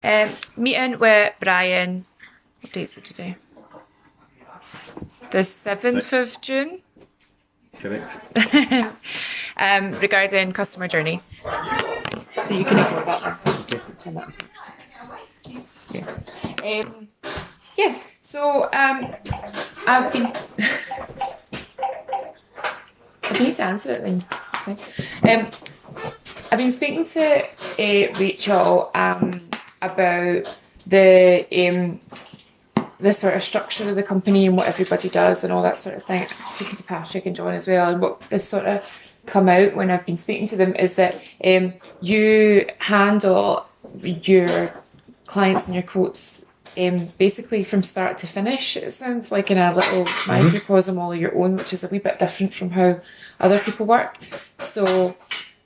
Meeting with Brian. What date is it today? The 7th of June. Correct. Regarding customer journey. So you can ignore that one. Okay. Turn that on. Yeah. Yeah. So I've been. I need to answer it then. That's fine. I've been speaking to Rachel about the sort of structure of the company and what everybody does and all that sort of thing. I'm speaking to Patrick and John as well, and what has sort of come out when I've been speaking to them is that you handle your clients and your quotes basically from start to finish. It sounds like in a little microcosm all of your own, which is a wee bit different from how other people work. So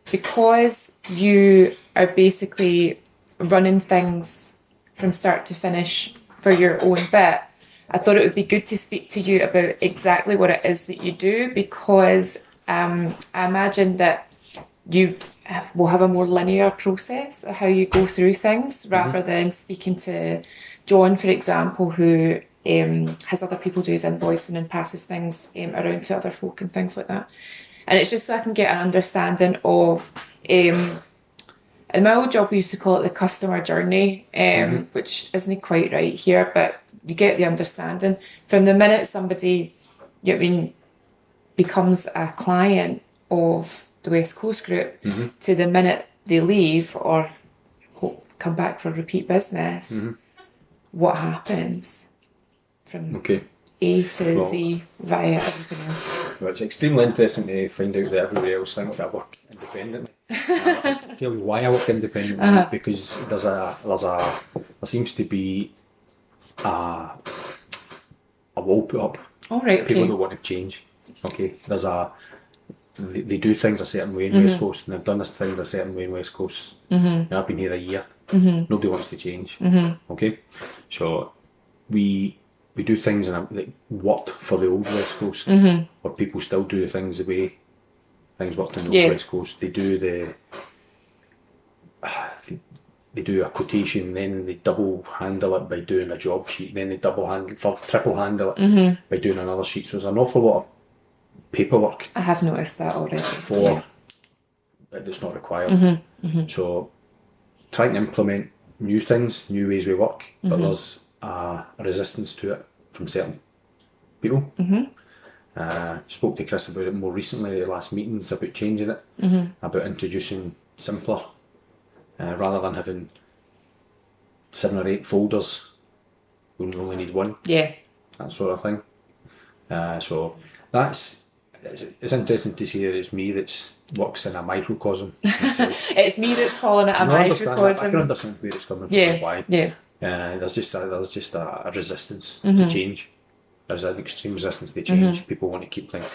because you are basically running things from start to finish for your own bit, I thought it would be good to speak to you about exactly what it is that you do, because I imagine that you will have a more linear process of how you go through things rather than speaking to John, for example, who has other people do his invoicing and passes things around to other folk and things like that. And it's just so I can get an understanding of, in my old job we used to call it the customer journey, which isn't quite right here, but you get the understanding. From the minute somebody, becomes a client of the West Coast Group to the minute they leave or come back for repeat business, what happens from A to Z via everything else? Well, it's extremely interesting to find out that everybody else thinks I work independently. I'll tell you why I work independently, because there seems to be a wall put up. All right, okay. People don't want to change. Okay, they do things a certain way in West Coast, and they've done things a certain way in West Coast. And I've been here a year. Nobody wants to change. Okay, so we do things that worked for the old West Coast, or people still do the things the way things worked in the old West Coast. They do they do a quotation, then they double handle it by doing a job sheet, then they triple handle it by doing another sheet. So there's an awful lot of paperwork. I have noticed that already. For that's not required. So trying to implement new things, new ways we work, but there's a resistance to it from certain people. Spoke to Chris about it more recently at the last meetings about changing it, about introducing simpler, rather than having 7 or 8 folders when we only need one. Yeah. That sort of thing. So it's interesting to see that it's me that works in a microcosm. It's me that's calling it a microcosm. I can understand where it's coming from and why. Yeah. There's just a resistance to change. There's an extreme resistance to change. People want to keep things.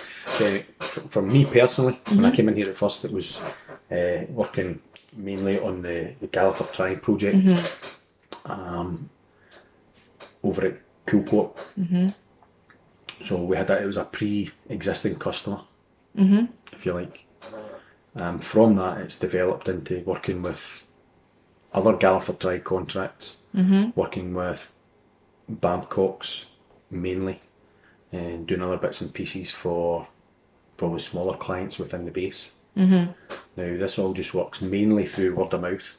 For me personally, when I came in here at first, it was working mainly on the Galliford Try project over at Coolport. So we had it was a pre-existing customer, if you like. From that, it's developed into working with other Galliford Try contracts, working with Babcocks mainly, and doing other bits and pieces for probably smaller clients within the base. Now this all just works mainly through word of mouth.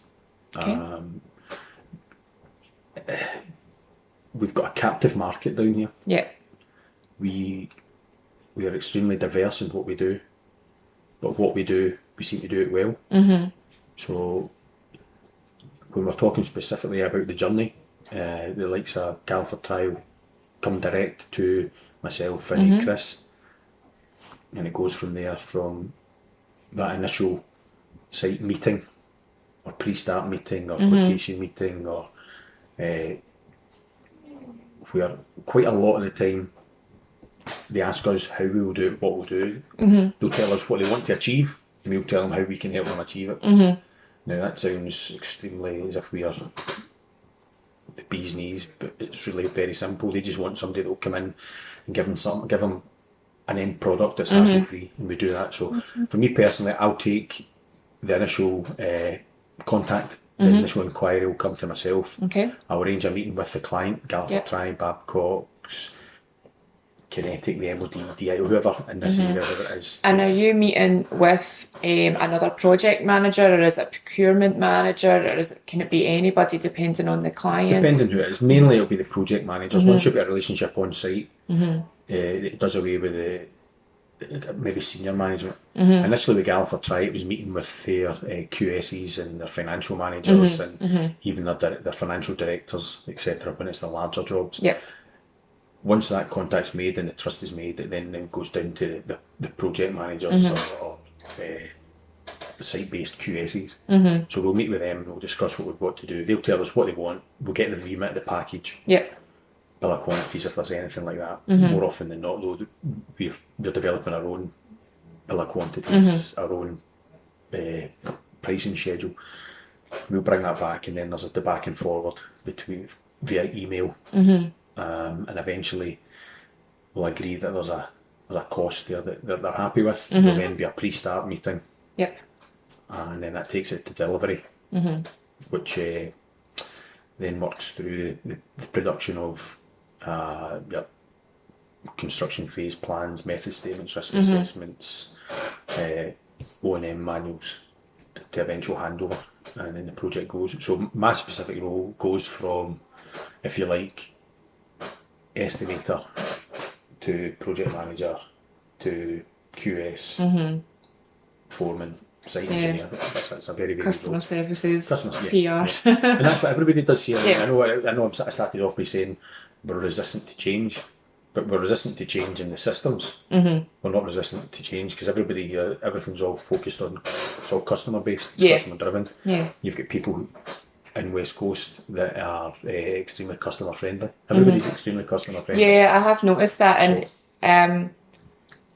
Okay. We've got a captive market down here. Yeah. We are extremely diverse in what we do, but what we do, we seem to do it well. So when we're talking specifically about the journey, the likes of Galliford Try come direct to myself and Chris, and it goes from there, from that initial site meeting or pre-start meeting or quotation meeting, or where quite a lot of the time they ask us how we will do it, what we'll do. They'll tell us what they want to achieve, and we'll tell them how we can help them achieve it. Now that sounds extremely as if we are the bee's knees, but it's really very simple. They just want somebody that will come in and give them an end product that's hassle free, and we do that. So for me personally, I'll take the initial contact The initial inquiry will come to myself. Okay. I'll arrange a meeting with the client, Galliford Yep. Try, Babcock's, Kinetic, the MOD, DI, whoever in this area, whoever it is. And are you meeting with another project manager, or is it procurement manager, or can it be anybody depending on the client? Depending who it is. Mainly it'll be the project managers. Once you've got a relationship on site, it does away with the maybe senior management. Initially with Galliford Try, it was meeting with their QSEs and their financial managers and even their financial directors, etc. when it's the larger jobs. Yep. Once that contact's made and the trust is made, it then goes down to the project managers or site-based QSEs. So we'll meet with them and we'll discuss what we've got to do. They'll tell us what they want. We'll get the remit, the package, Yep. bill of quantities if there's anything like that. More often than not, though, we're developing our own bill of quantities, our own pricing schedule. We'll bring that back, and then there's the back and forward via email. And eventually we'll agree that there's a cost there that they're happy with. There'll then be a pre-start meeting. Yep. And then that takes it to delivery, which then works through the production of construction phase plans, method statements, risk assessments, O&M manuals to eventual handover, and then the project goes. So my specific role goes from, if you like, estimator to project manager to QS, foreman, site engineer. That's a very, very Customer role. services, Customer, PR. yeah. And that's what everybody does here. Yeah. I know I started off by saying we're resistant to change, but we're resistant to change in the systems. We're not resistant to change because everybody here, everything's all focused on, it's all customer based, it's customer driven. Yeah. You've got people in West Coast that are extremely customer friendly. Everybody's extremely customer friendly. Yeah, I have noticed that, and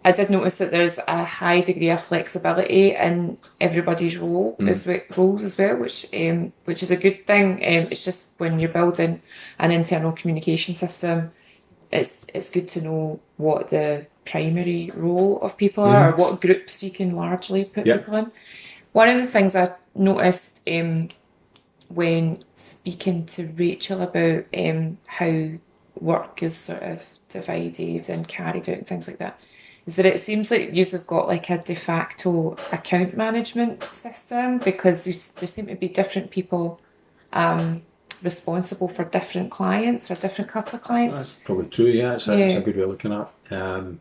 I did notice that there's a high degree of flexibility in everybody's roles as well, which is a good thing. It's just when you're building an internal communication system, it's good to know what the primary role of people are, or what groups you can largely put people in. One of the things I noticed when speaking to Rachel about how work is sort of divided and carried out and things like that, is that it seems like you've got like a de facto account management system, because there seem to be different people responsible for different clients or different couple of clients. That's probably true, yeah. It's a good way of looking at it.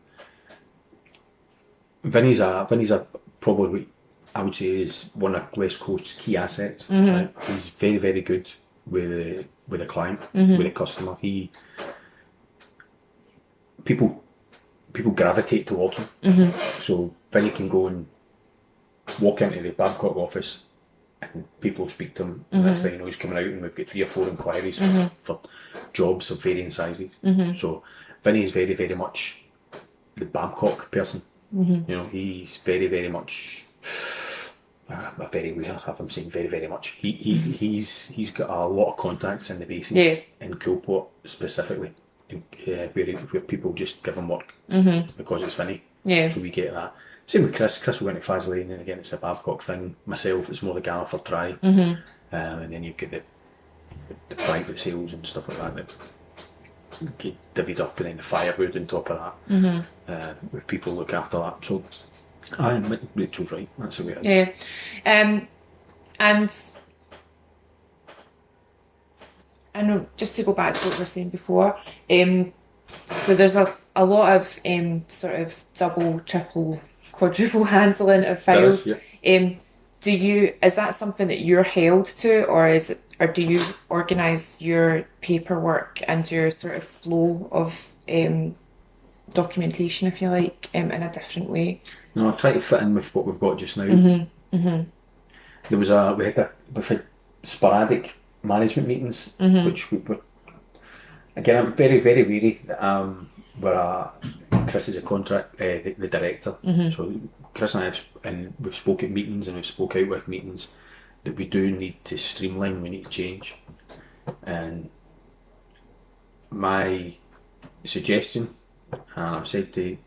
Vinny's a probably, I would say, is one of West Coast's key assets. Right? He's very, very good with the client, with the customer. People gravitate towards him. So Vinny can go and walk into the Babcock office and people speak to him. Next thing you know, he's coming out and we've got 3 or 4 inquiries for jobs of varying sizes. So Vinny is very, very much the Babcock person. You know, he's very, very much very weird. I'm saying very, very much. He's got a lot of contacts in the bases in Coolport specifically, where people just give him work because it's Vinny. Yeah. So we get that. Same with Chris. Chris will go into Faslane, and again it's a Babcock thing. Myself, it's more the Galliford Try, and then you've got the private sales and stuff like that get divvied up, and then the firewood on top of that, where people look after that. So, Rachel's right. That's the way it is. Yeah, and I know, just to go back to what we were saying before, so there's a lot of sort of double, triple, quadruple handling of files. There is, is that something that you're held to, or do you organise your paperwork and your sort of flow of documentation, if you like, in a different way? No, I try to fit in with what we've got just now. We've had sporadic management meetings, which we were, again, I'm very, very wary that Chris is a contract, the director. So Chris and I we've spoke at meetings and we've spoke out with meetings that we do need to streamline, we need to change. And my suggestion, and I've said to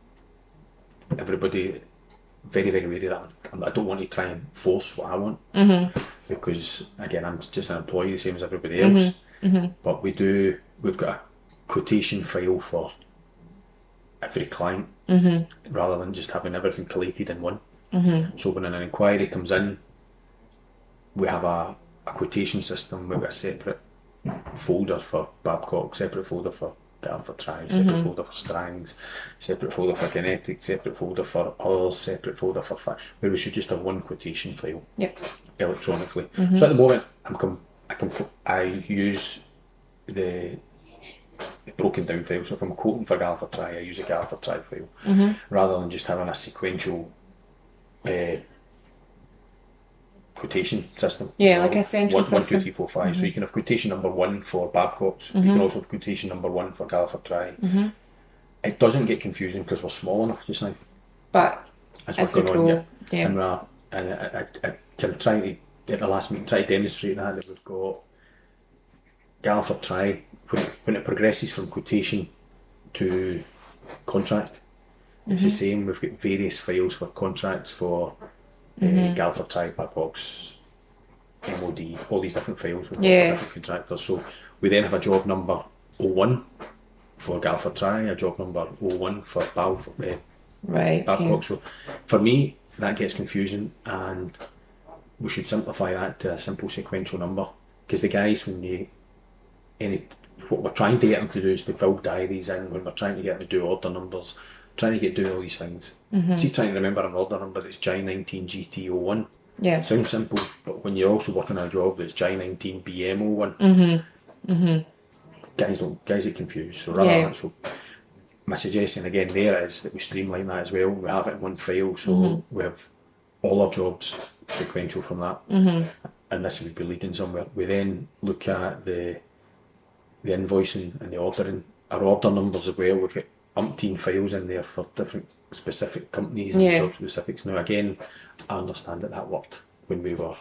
everybody very, very wary that I don't want to try and force what I want, because again, I'm just an employee, the same as everybody else. But we've got a quotation file for every client, rather than just having everything collated in one. So when an inquiry comes in, we have a quotation system. We've got a separate folder for Babcock, separate folder for Galliford Try, separate folder for Strangs, separate folder for Kinetic, separate folder for others, separate folder for where we should just have one quotation file electronically. So at the moment, I use the broken down file. So if I'm quoting for Galliford Try, I use a Galliford Try file, rather than just having a sequential quotation system. Yeah, like a central 1, 2, system. 3, 4, 5. So you can have quotation number 1 for Babcock's. You can also have quotation number 1 for Galliford Try. It doesn't get confusing because we're small enough just now. But As as we're we going on, grow, and I can try to, at the last meeting, try to demonstrate that we've got Galliford Try, when it progresses from quotation to contract, it's the same. We've got various files for contracts for Galliford Try, Babcock's, MOD, all these different files with different contractors. So we then have a job number 01 for Galliford Try, a job number 01 for Babcock. Okay. So for me, that gets confusing, and we should simplify that to a simple sequential number, because the guys, what we're trying to get them to do is to fill diaries in, when we're trying to get them to do order numbers, trying to do all these things. See, trying to remember an order number that's J19GT01. Yeah. Sounds simple, but when you're also working on a job that's J19BM01, guys get confused. So rather than so, my suggestion again there is that we streamline that as well. We have it in one file, so we have all our jobs sequential from that, and this would be leading somewhere. We then look at the invoicing and the ordering, our order numbers as well. We've got umpteen files in there for different specific companies and job specifics. Now again, I understand that worked when we were,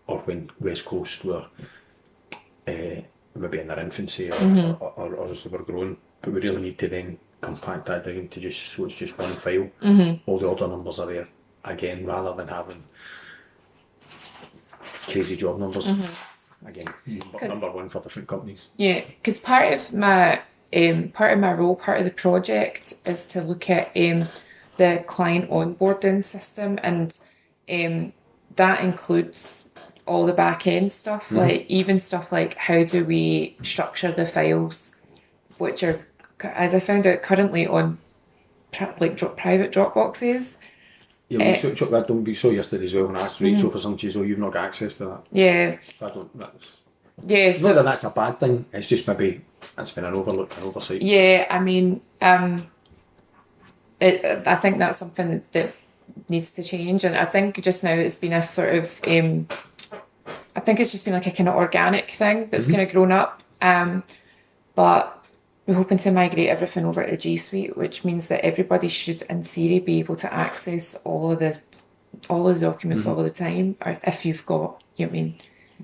or when West Coast were maybe in their infancy or as they were growing, but we really need to then compact that down to so it's just one file. All the order numbers are there again, rather than having crazy job numbers. Again, number 1 for different companies. Yeah, because part of my role, part of the project, is to look at the client onboarding system, and that includes all the back end stuff, like even stuff like how do we structure the files, which are, as I found out, currently on private Dropboxes. Yeah, we saw yesterday as well when I asked Rachel for something. She says, "Oh, you've not got access to that." Yeah. I don't. That's So not that that's a bad thing. It's just maybe that's been an oversight. Yeah, I mean, I think that's something that needs to change, and I think just now it's been a sort of, I think it's just been like a kind of organic thing that's kind of grown up, but we're hoping to migrate everything over to G Suite, which means that everybody should, in theory, be able to access all of the documents all of the time, or if you've got,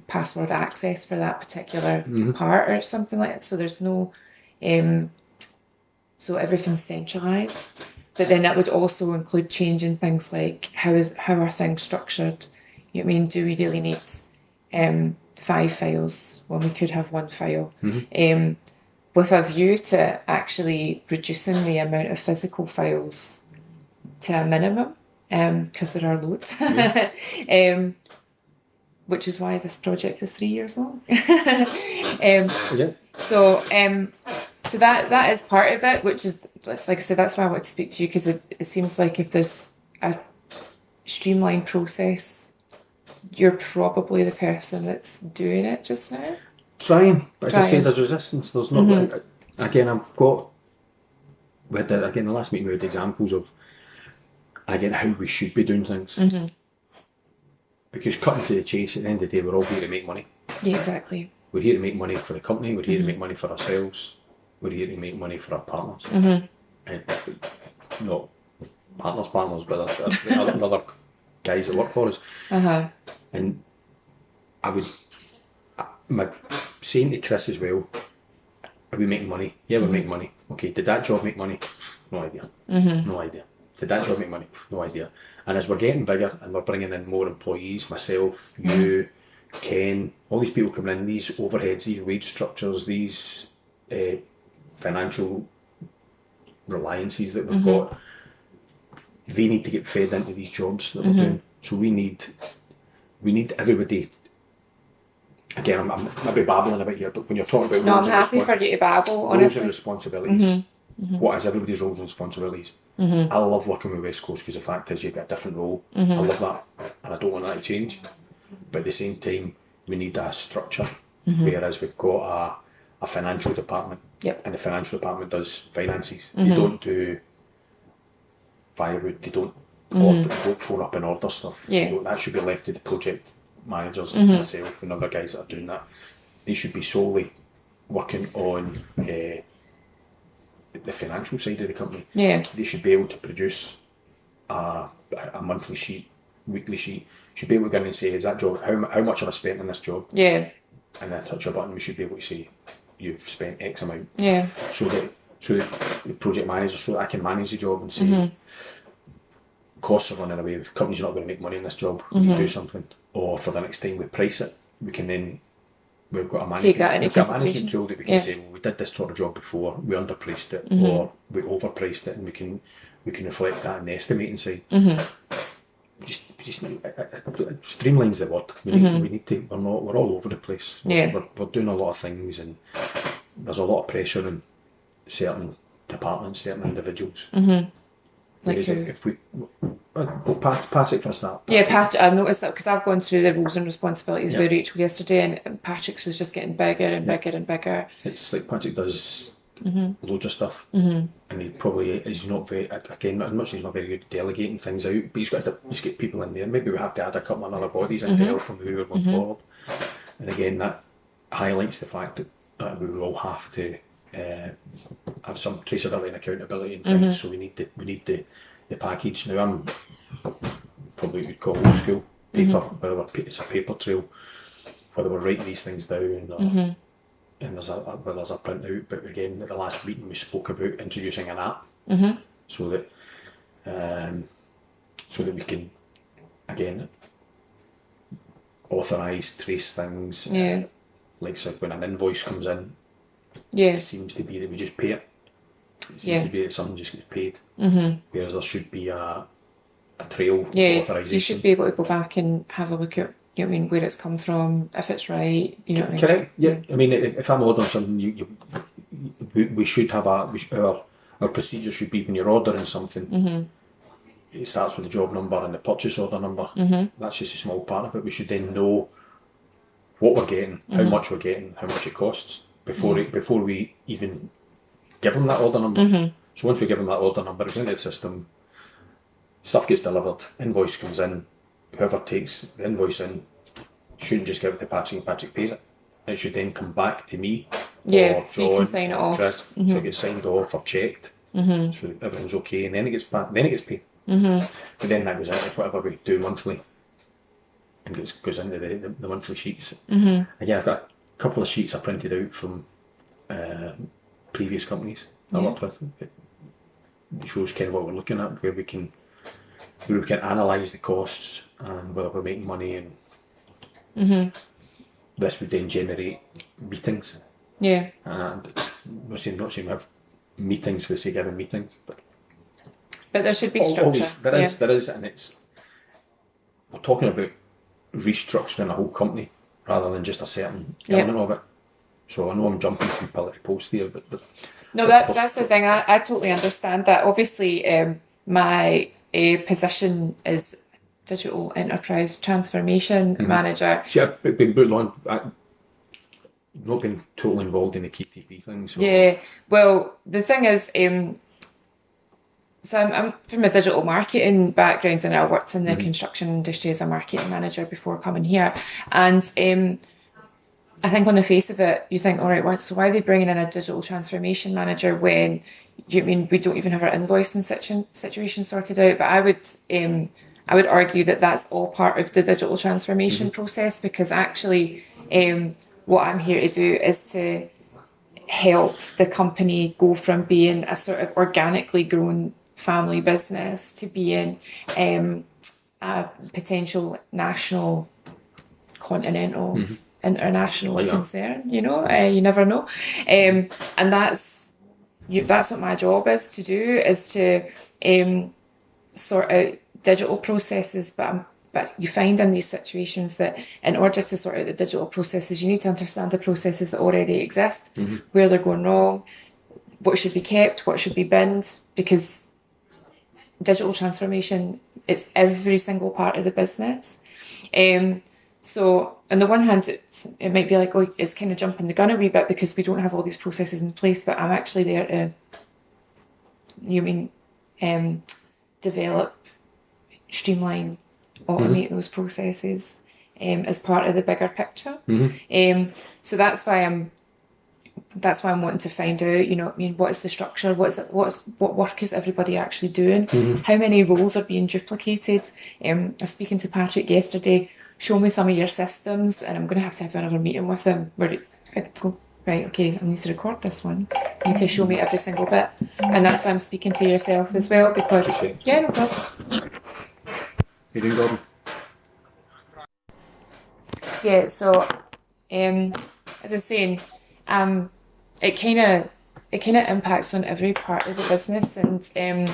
password access for that particular part or something like that. So there's no, so everything's centralised. But then that would also include changing things like how are things structured? Do we really need 5 files when we could have 1 file? With a view to actually reducing the amount of physical files to a minimum, because there are loads. Which is why this project is 3 years long. So that is part of it, which is, like I said, that's why I want to speak to you, because it seems like if there's a streamlined process, you're probably the person that's doing it just now. Trying, but as I said, there's resistance. There's not. Again, the last meeting we had examples of, again, how we should be doing things. Because cutting to the chase, at the end of the day, we're all here to make money. Yeah, exactly. We're here to make money for the company. We're here to make money for ourselves. We're here to make money for our partners. And not partners, but the other guys that work for us. And my saying to Chris as well, are we making money? Yeah, we're making money. Okay, did that job make money? No idea. No idea. Did that job make money? No idea. And as we're getting bigger and we're bringing in more employees, myself, you, Ken, all these people coming in, these overheads, these wage structures, these financial reliances that we've got, they need to get fed into these jobs that we're doing. So we need everybody. Again, I'm maybe babbling a bit here, but when you're talking about No, I'm happy for you to babble, honestly. roles and responsibilities, what is everybody's roles and responsibilities? I love working with West Coast because the fact is you've got a different role. I love that, and I don't want that to change. But at the same time, we need a structure, whereas we've got a financial department, and the financial department does finances. They don't do firewood. They don't phone up and order stuff. That should be left to the project managers like myself and other guys that are doing that. They should be solely working on the financial side of the company. They should be able to produce a monthly sheet, weekly sheet. Should be able to go in and say, is that job, how much have I spent on this job? And then touch a button, we should be able to say, you've spent X amount. So that the project manager, so that I can manage the job and say, costs are running away, the company's not going to make money in this job, we need to do something. Or for the next time we price it, we can then, we've got a management tool that we can say, well, we did this sort of job before, we underpriced it, or we overpriced it, and we can reflect that in the estimating side. We just streamlines the word. We need to. We're all over the place. We're doing a lot of things, and there's a lot of pressure on certain departments, certain individuals. Like if we, Patrick for a start. I've noticed that because I've gone through the roles and responsibilities with Rachel yesterday, and Patrick's was just getting bigger and bigger and bigger. It's like Patrick does loads of stuff, and he probably is not very, again, as much as he's not very good at delegating things out, but he's got people in there. Maybe we have to add a couple of other bodies in to help him move going forward. And again, that highlights the fact that we will all have to have some traceability and accountability and things. So we need the package. Now I'm probably what you'd call old school paper, whether it's a paper trail, whether we're writing these things down or, and there's a printout. But again, at the last meeting we spoke about introducing an app, so that we can again authorise, trace things. Like so when an invoice comes in, it seems to be that we just pay it. It seems to be that something just gets paid. Whereas there should be a trail of authorisation. You should be able to go back and have a look at, you know what I mean, where it's come from, if it's right. You know what I mean? Correct. I mean, if I'm ordering something, we should have our procedure should be when you're ordering something. It starts with the job number and the purchase order number. That's just a small part of it. We should then know what we're getting, how much we're getting, how much it costs before we even give them that order number. So once we give them that order number, it's into the system, stuff gets delivered, invoice comes in, whoever takes the invoice in shouldn't just give it to Patrick and Patrick pays it. It should then come back to me or so you can sign it off. Chris, so it gets signed off or checked, so everything's okay, and then it gets paid. But then that goes into whatever we do monthly and goes into the monthly sheets. Again, I've got a couple of sheets I printed out from previous companies I worked with. It shows kind of what we're looking at, where we can analyse the costs and whether we're making money, and this would then generate meetings. And not saying we have meetings for the sake of having meetings, but there should be structure. Always, there is, and we're talking about restructuring a whole company rather than just a certain element of it. So I know I'm jumping from pillar to post here, but no, that's the thing. I totally understand that. Obviously, my position is Digital Enterprise Transformation Manager. See, I've been brought on. I've not been totally involved in the KTP thing. So. Well, the thing is, so I'm from a digital marketing background, and I worked in the construction industry as a marketing manager before coming here. And I think on the face of it, you think, all right, so why are they bringing in a digital transformation manager when we don't even have our invoicing situation sorted out? But I would argue that that's all part of the digital transformation process, because actually what I'm here to do is to help the company go from being a sort of organically grown family business to being a potential national, continental, international concern. You know, you never know, and that's what my job is to do, is to sort out digital processes. But you find in these situations that in order to sort out the digital processes, you need to understand the processes that already exist, where they're going wrong, what should be kept, what should be binned, because digital transformation is every single part of the business. So on the one hand, it might be like, oh, it's kind of jumping the gun a wee bit because we don't have all these processes in place, but I'm actually there to, develop, streamline, automate those processes as part of the bigger picture. So that's why I'm wanting to find out, what is the structure, what work is everybody actually doing, how many roles are being duplicated. I was speaking to Patrick yesterday, show me some of your systems, and I'm going to have another meeting with him where I go, right, okay, I need to record this one. You need to show me every single bit. And that's why I'm speaking to yourself as well, because, yeah, no problem. You doing, Gordon? Yeah, so, as I was saying, it kind of impacts on every part of the business, and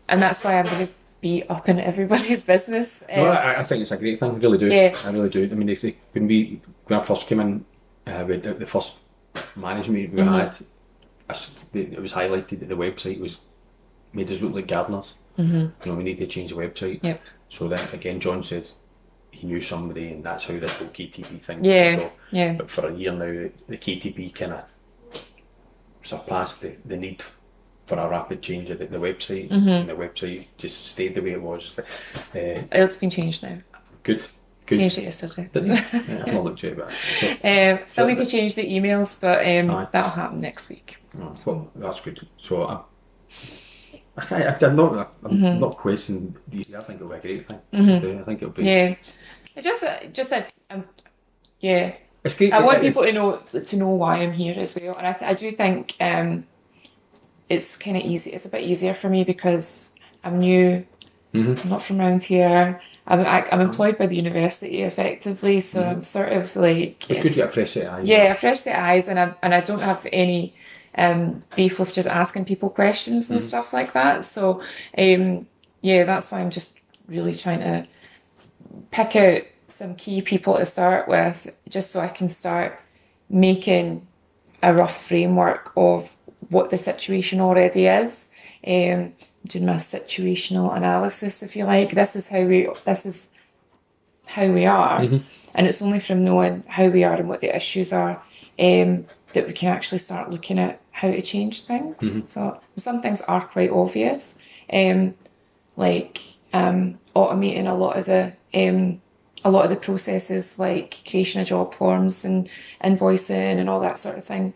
that's why I'm going to be up in everybody's business. No, I think it's a great thing. I really do. Yeah. I really do. I mean, when I first came in, with the first management we had, it was highlighted that the website was made us look like gardeners. We need to change the website. Yep. So then again, John says he knew somebody, and that's how this whole KTP thing Yeah. go. Yeah. But for a year now, the KTP kind of surpassed the need for a rapid change of the website, and the website just stayed the way it was. It's been changed now. Good. Changed it yesterday. Did it? Yeah, I've not looked at it, but Still need to change the emails, but that'll happen next week. well, that's good. So I'm not questioning. I think it'll be a great thing. I think it'll be. Yeah, yeah. It's great. I want people to know why I'm here as well, and I do think it's kind of easy. It's a bit easier for me because I'm new. I'm not from around here. I'm employed by the university effectively, so I'm sort of like. It's good to get a fresh set of eyes. Yeah, a fresh set of eyes, and I don't have any beef with just asking people questions and stuff like that. So that's why I'm just really trying to pick out some key people to start with, just so I can start making a rough framework of what the situation already is. Doing my situational analysis, if you like. This is how we are, and it's only from knowing how we are and what the issues are that we can actually start looking at how to change things. So some things are quite obvious, like automating a lot of the processes, like creation of job forms and invoicing and all that sort of thing.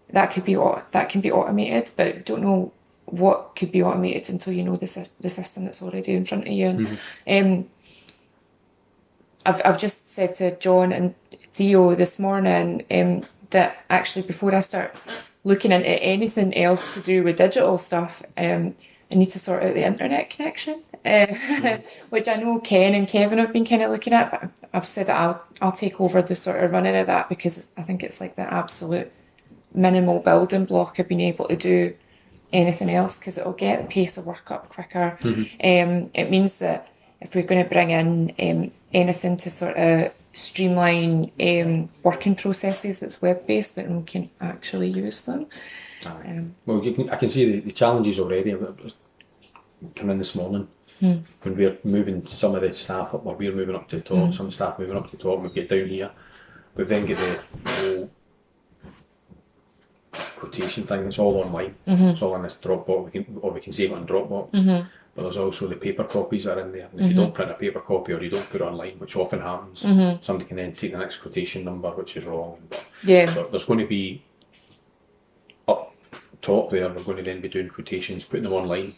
That can be automated, but don't know what could be automated until you know the system that's already in front of you. And I've just said to John and Theo this morning that actually before I start looking into anything else to do with digital stuff, I need to sort out the internet connection, which I know Ken and Kevin have been kind of looking at, but I've said that I'll take over the sort of running of that, because I think it's like the absolute minimal building block of being able to do anything else, because it'll get the pace of work up quicker. It means that if we're going to bring in anything to sort of streamline working processes that's web-based, then we can actually use them. Well, I can see the challenges already. Come in this morning when we're moving some of the staff up, or we're moving up to the top, some staff moving up to the top, and we get down here, we then get the whole quotation thing. It's all online. It's all in this Dropbox. We can save it on Dropbox. But there's also the paper copies that are in there. And if you don't print a paper copy or you don't put it online, which often happens, somebody can then take the next quotation number, which is wrong. So there's going to be up top there. We're going to then be doing quotations, putting them online.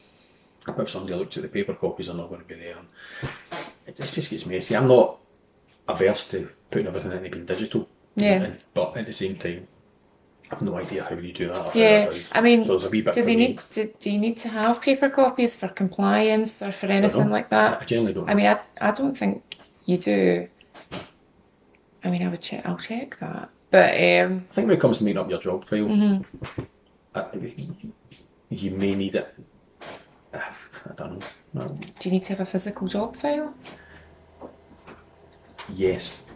But if somebody looks at the paper copies, they're not going to be there. It just gets messy. I'm not averse to putting everything into being digital. But at the same time, I've no idea how you do that. Or how Yeah, that is. I mean, So there's a wee bit do for they me. need do you need to have paper copies for compliance or for I don't anything know. like that? I generally don't. I mean, I don't think you do. I mean, I'll check that. But I think when it comes to making up your job file, you may need it. I don't know. No. do you need to have a physical job file? Yes,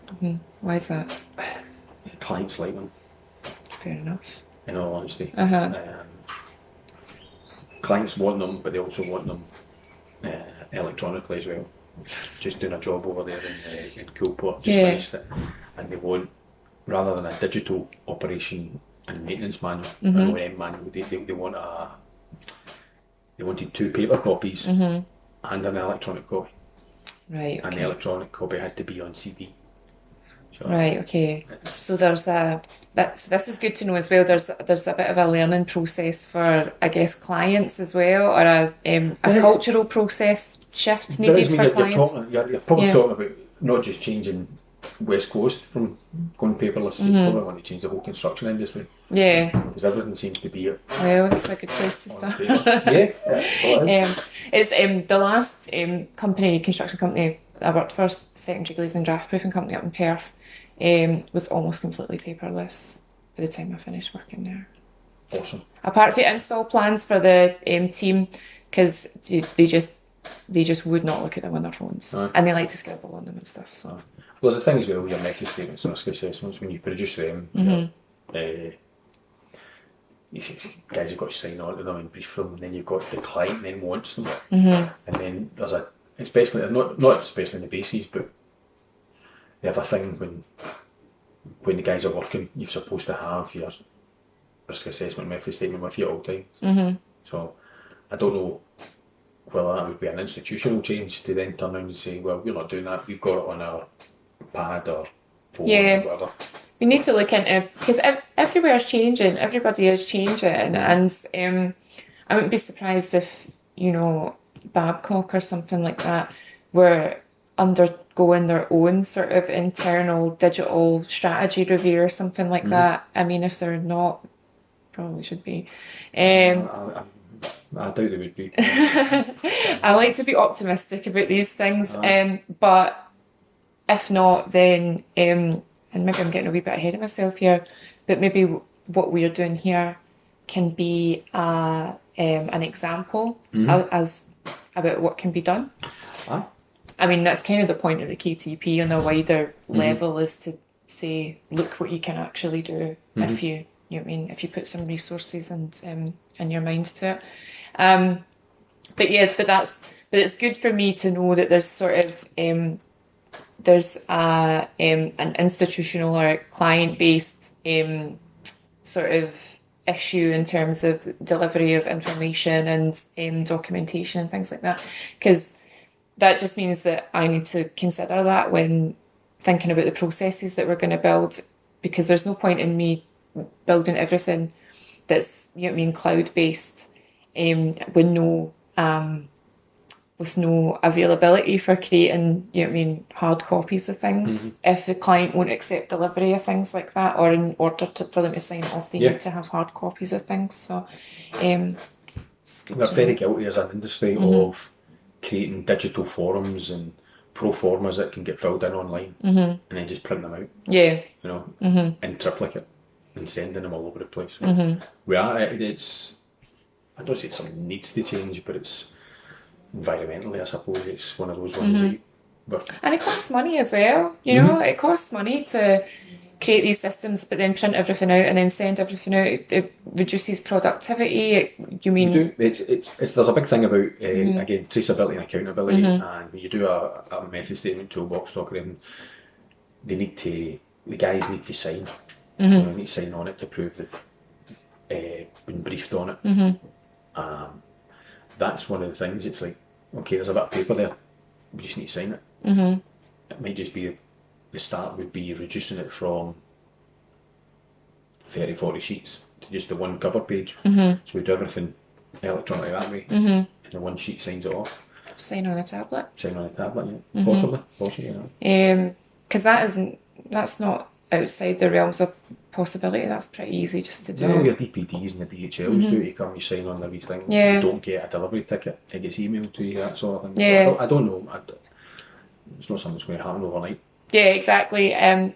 Why is that? clients like them. Fair enough. In all honesty, Uh-huh. clients want them, but they also want them electronically as well. Just doing a job over there in Coolport, just Yeah. finished it, and they want, rather than a digital operation and maintenance manual, an OM manual, they want they wanted 2 paper copies and an electronic copy, Right, and the okay. electronic copy had to be on CD. So Right, okay. So there's this is good to know as well. There's a bit of a learning process for, I guess, clients as well, or a Yeah. cultural process shift But needed I mean, for you're clients. you're probably Yeah. talking about not just changing West Coast from going paperless, you probably want to change the whole construction industry, Yeah, because everything seems to be well, it's a good place to on start. paper. Yeah, well, it is. It's the last construction company I worked for, secondary glazing and draft proofing company up in Perth, was almost completely paperless by the time I finished working there. Awesome. Apart from install plans for the team, because they just would not look at them on their phones, Aye. and they like to scribble on them and stuff. So Well, there's the thing as well with your method statements and risk assessments, when you produce them, guys have got to sign on to them and brief them, and then you've got the client then wants them, and then there's especially not especially in the bases, but they have a thing when the guys are working, you're supposed to have your risk assessment method statement with you at all times. So I don't know whether that would be an institutional change to then turn around and say, well, we're not doing that, we've got it on our pad or phone Yeah. or whatever. we need to look into, because everywhere's changing, everybody is changing, and I wouldn't be surprised if Babcock or something like that were undergoing their own sort of internal digital strategy review or something like that. I mean, if they're not, probably should be. I doubt they would be. I like to be optimistic about these things, but if not, then and maybe I'm getting a wee bit ahead of myself here, but maybe what we're doing here can be an example as about what can be done. Aye. I mean, that's kind of the point of the KTP on a wider level, is to say, look what you can actually do if you know what I mean, if you put some resources and your mind to it. But it's good for me to know that there's sort of there's an institutional or client based sort of issue in terms of delivery of information and documentation and things like that, because that just means that I need to consider that when thinking about the processes that we're going to build, because there's no point in me building everything that's cloud based with no availability for creating hard copies of things if the client won't accept delivery of things like that, or in order for them to sign off they need to have hard copies of things. So it's good We're to very know. guilty as an industry of creating digital forums and pro formas that can get filled in online and then just print them out, Yeah. in triplicate and sending them all over the place. We are, it's, I don't say something needs to change, but it's environmentally, I suppose, it's one of those ones that And it costs money as well, it costs money to create these systems, but then print everything out and then send everything out. It reduces productivity. you do. It's there's a big thing about again, traceability and accountability, and when you do a method statement toolbox talk, then the guys need to sign. They need to sign on it to prove they've been briefed on it. That's one of the things. It's like, okay, there's a bit of paper there, we just need to sign it. It might just be, the start would be reducing it from 30-40 sheets to just the one cover page. So we do everything electronically that way, and the one sheet signs it off. Sign on a tablet. Sign on a tablet, yeah. Possibly, yeah. Because that's not outside the realms of possibility, that's pretty easy just to do. You know, your DPDs and the DHLs do it. You come, you sign on the wee thing. Yeah. You don't get a delivery ticket. It gets emailed to you, that sort of thing. Yeah. I don't know. It's not something that's going to happen overnight. Yeah, exactly. And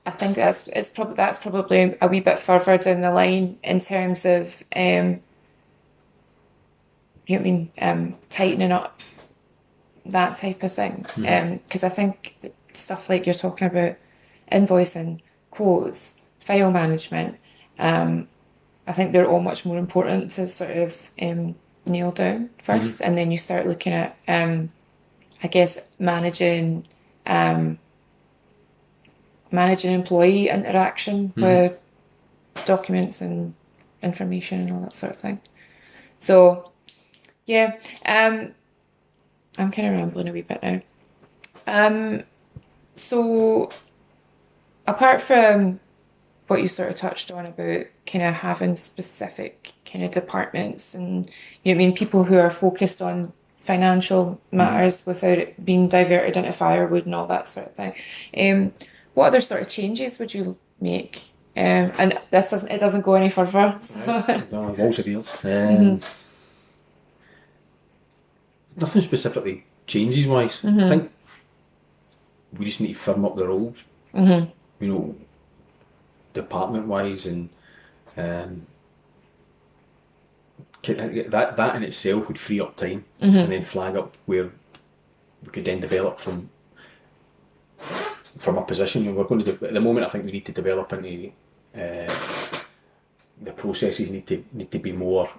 I think that's probably a wee bit further down the line in terms of tightening up that type of thing. Because I think that stuff like you're talking about, invoicing, quotes, file management, I think they're all much more important to sort of nail down first, and then you start looking at I guess managing employee interaction with documents and information and all that sort of thing. So yeah, I'm kind of rambling a wee bit now. So apart from what you sort of touched on about kind of having specific kind of departments and people who are focused on financial matters without it being diverted into firewood and all that sort of thing. What other sort of changes would you make? And this doesn't go any further. So. No, walls of ears. Nothing specifically changes wise. I think we just need to firm up the roles. Department wise, and that in itself would free up time and then flag up where we could then develop from a position. We're going to at the moment. I think we need to develop into the processes need to be more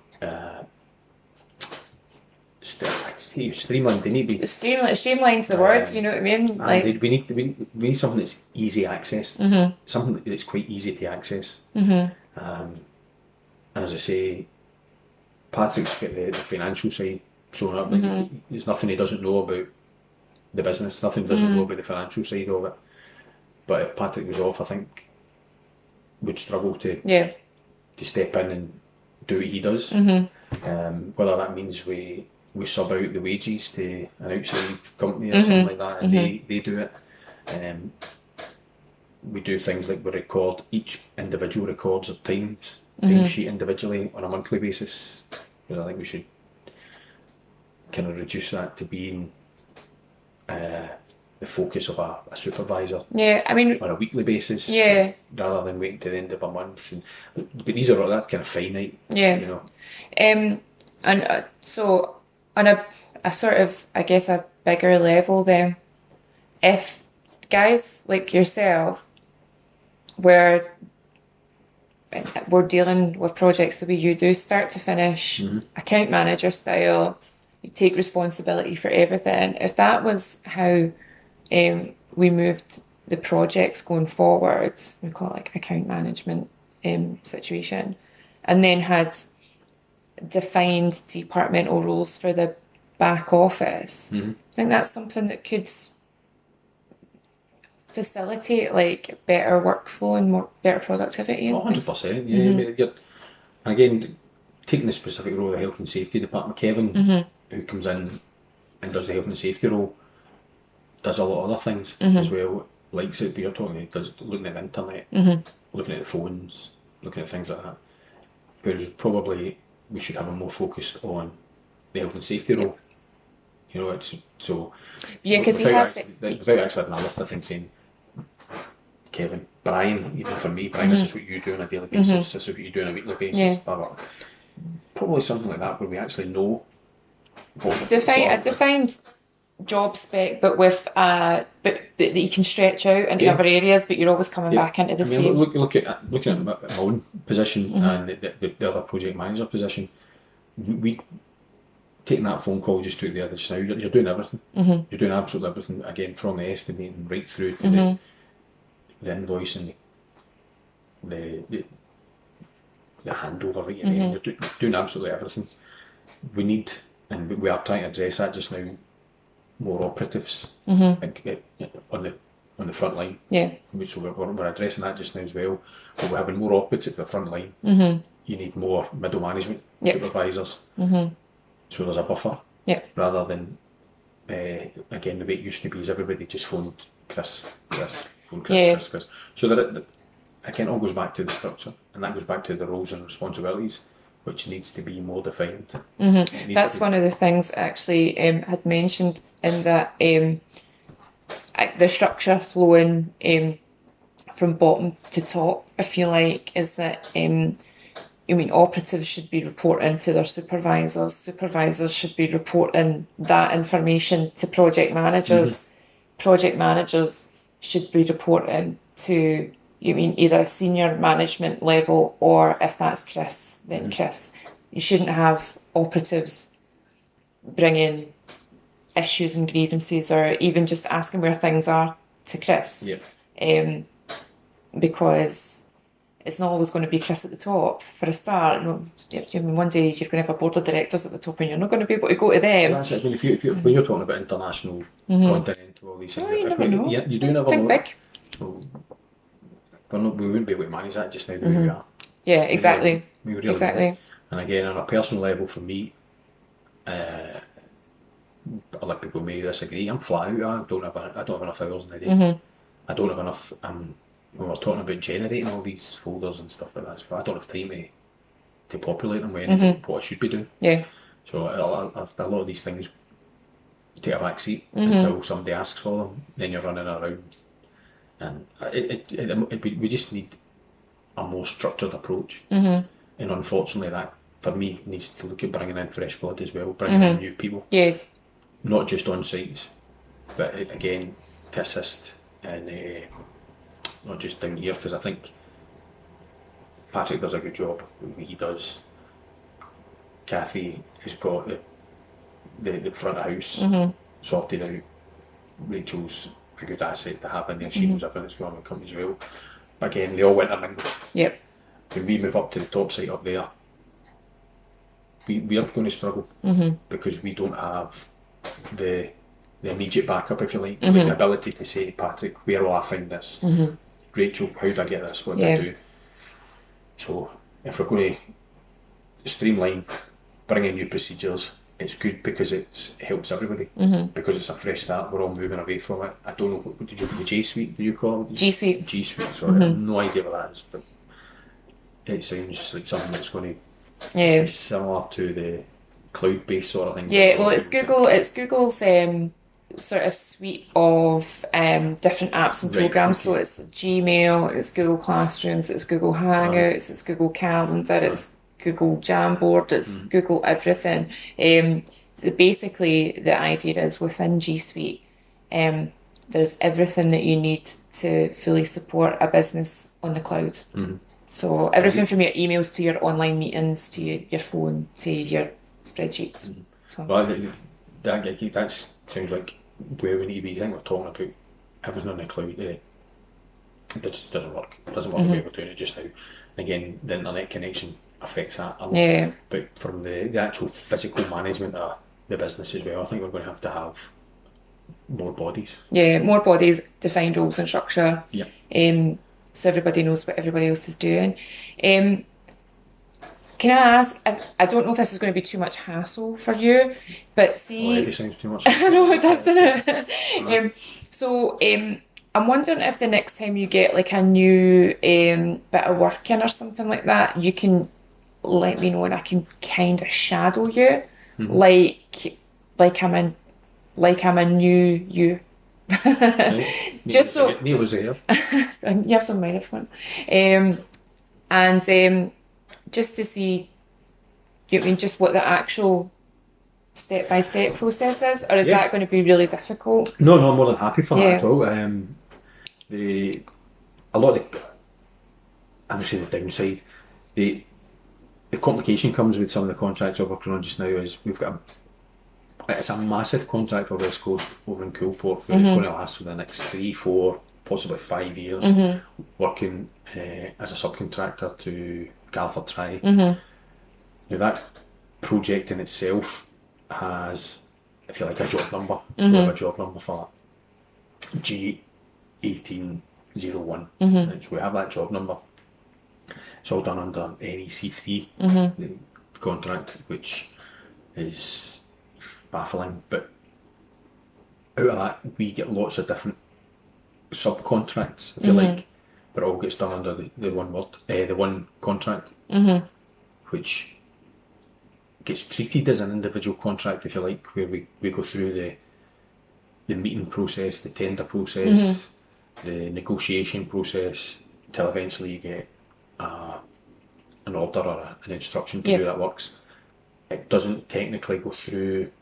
streamlined. They need to be streamline's the words. You know what I mean? We need something that's easy access, something that's quite easy to access. And as I say, Patrick's got the financial side thrown up. There's nothing he doesn't know about the business. Nothing he doesn't know about the financial side of it. But if Patrick was off, I think we'd struggle to step in and do what he does. Whether that means we sub out the wages to an outside company or something like that, and they do it. We do things like we record, each individual records a time sheet individually on a monthly basis. Because I think we should kind of reduce that to being the focus of a supervisor. Yeah, I mean, on a weekly basis. Yeah. Rather than waiting to the end of a month. But these are all that kind of finite. Yeah. You know. And so on a sort of, I guess, a bigger level then, if guys like yourself we're dealing with projects the way you do, start to finish, account manager style, you take responsibility for everything. If that was how we moved the projects going forward, we call it like account management situation, and then had defined departmental roles for the back office, I think that's something that could facilitate like better workflow and better productivity. 100%, yeah. I mean, again, taking the specific role of the health and safety department, Kevin, who comes in and does the health and safety role, does a lot of other things as well. Likes it, but you're talking, does looking at the internet, looking at the phones, looking at things like that. Whereas probably we should have a more focused on the health and safety role. You know, it's so. Yeah, because he has without actually having a list of things saying, Kevin, Brian, even for me, Brian, this is what you do on a daily basis. This is what you do on a weekly basis. Blah, blah. Probably something like that where we actually know. A defined job spec, but with but that you can stretch out into other areas, but you're always coming back into the same. Looking at my own position and the other project manager position, we taking that phone call just to the other just now. You're doing everything. You're doing absolutely everything again, from the estimating right through to the invoicing, the handover right at the end. You're doing absolutely everything. We need, and we are trying to address that just now, more operatives on the front line. Yeah. So we're addressing that just now as well. But we're having more operatives at the front line. You need more middle management supervisors. So there's a buffer. Rather than again, the way it used to be is everybody just phoned Chris, phone Yeah. Chris. So that again, all goes back to the structure, and that goes back to the roles and responsibilities, which needs to be more defined. Mm-hmm. That's one of the things I actually had mentioned in that the structure flowing from bottom to top, I feel like, is that operatives should be reporting to their supervisors. Supervisors should be reporting that information to project managers. Mm-hmm. Project managers should be reporting to, either a senior management level, or if that's Chris, then mm-hmm. Chris. You shouldn't have operatives bringing issues and grievances, or even just asking where things are to Chris. Yeah. Because it's not always going to be Chris at the top for a start. One day you're going to have a board of directors at the top, and you're not going to be able to go to them. That's it. When you're talking about international continental, all these things, you never know. You do never Think know. big. We wouldn't be able to manage that just now the way we are. Yeah, exactly. We really exactly. Don't. And again, on a personal level, for me, a lot of people may disagree. I'm flat out. I don't have enough hours in a day. Mm-hmm. I don't have enough. When we're talking about generating all these folders and stuff like that, so I don't have time to populate them with anything, what I should be doing. Yeah. So a lot of these things take a back seat until somebody asks for them. Then you're running around, and we just need a more structured approach. Mm-hmm. And unfortunately, that for me needs to look at bringing in fresh blood as well, bringing in new people. Yeah. Not just on sites, but again to assist and not just down here, because I think Patrick does a good job. He does. Kathy has got the front of house sorted out. Rachel's a good asset to have in there. She knows everything that's going on in the company as well. But again, they all intermingle. Yep. When we move up to the top site up there, we are going to struggle because we don't have the immediate backup, if you like, the ability to say to Patrick, where will I find this? Rachel, how do I get this? What do I do? So if we're going to streamline, bring in new procedures, it's good because it helps everybody. Because it's a fresh start, we're all moving away from it. I don't know, what did you call the J Suite? Did you call it? G Suite. G Suite, sorry. I have no idea what that is, but it sounds like something that's going to be similar to the cloud-based sort of thing. Yeah, well, it's Google's sort of suite of different apps and programs. Okay. So it's Gmail, it's Google Classrooms, it's Google Hangouts, it's Google Calendar, it's Google Jamboard, it's Google everything. So basically, the idea is within G Suite, there's everything that you need to fully support a business on the cloud. So everything from your emails to your online meetings to your phone to your spreadsheets. So. Well, that sounds like where we need to be. I think we're talking about everything on the cloud. It just doesn't work. It doesn't work the way we're doing it just now. Again, the internet connection affects that a lot. Yeah. But from the actual physical management of the business as well, I think we're going to have more bodies. Yeah, more bodies, defined roles and structure. Yeah. So everybody knows what everybody else is doing. Can I ask, I don't know if this is going to be too much hassle for you, but see... Already sounds too much. I know it does, doesn't it? I'm wondering if the next time you get like a new bit of work in or something like that, you can let me know and I can kind of shadow you, like I'm a new you. Just so Neil was here. You have some minor fun, and just to see, just what the actual step-by-step process is, or is that going to be really difficult? No, I'm more than happy for that at all. A lot of I'm going to say the downside, the complication comes with some of the contracts we're working on just now is it's a massive contract for West Coast over in Coolport where it's going to last for the next 3, 4, possibly 5 years, working as a subcontractor to Galliford Try. Now that project in itself has, if you like, a job number. So we have a job number for that. G1801. And so we have that job number. It's all done under NEC3, the contract, which is baffling. But out of that, we get lots of different subcontracts, if you like, but it all gets done under the one word, the one contract, which gets treated as an individual contract, if you like, where we go through the meeting process, the tender process, the negotiation process, till eventually you get an order or an instruction to do that works. It doesn't technically go through